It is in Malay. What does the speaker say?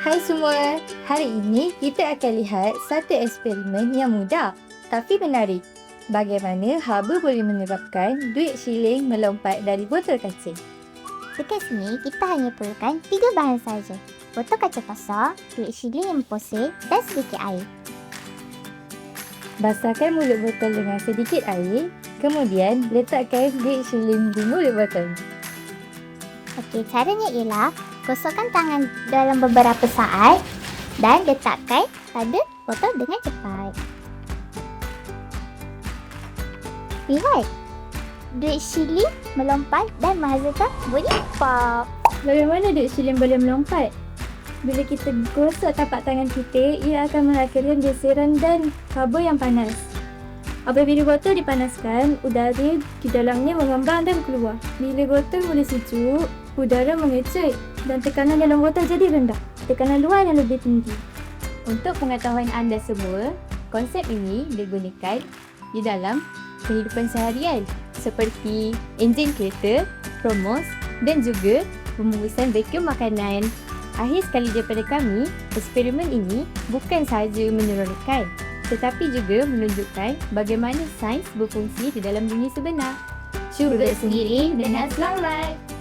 Hai semua, hari ini kita akan lihat satu eksperimen yang mudah tapi menarik. Bagaimana haba boleh menyebabkan duit shilling melompat dari botol kaca. Dekat sini, kita hanya perlukan 3 bahan saja. Botol kaca kosong, duit shilling yang berpusing dan sedikit air. Basahkan mulut botol dengan sedikit air, kemudian letakkan duit shilling di mulut botol. Okey, caranya ialah gosokkan tangan dalam beberapa saat dan letakkan pada botol dengan cepat. Lihat, duit shilling melompat dan menghasilkan bunyi pop. Bagaimana duit shilling boleh melompat? Bila kita gosok tapak tangan kita, ia akan menghasilkan geseran dan haba yang panas. Apabila botol dipanaskan, udara di dalamnya mengembang dan keluar. Bila botol mula sejuk, udara mengecut dan tekanan dalam botol jadi rendah. Tekanan luar yang lebih tinggi. Untuk pengetahuan anda semua, konsep ini digunakan di dalam kehidupan seharian seperti enjin kereta, promos dan juga pembungkusan vacuum makanan. Akhir sekali daripada kami, eksperimen ini bukan sahaja menyeronokkan tetapi juga menunjukkan bagaimana sains berfungsi di dalam dunia sebenar. Cuba sendiri dengan selamat!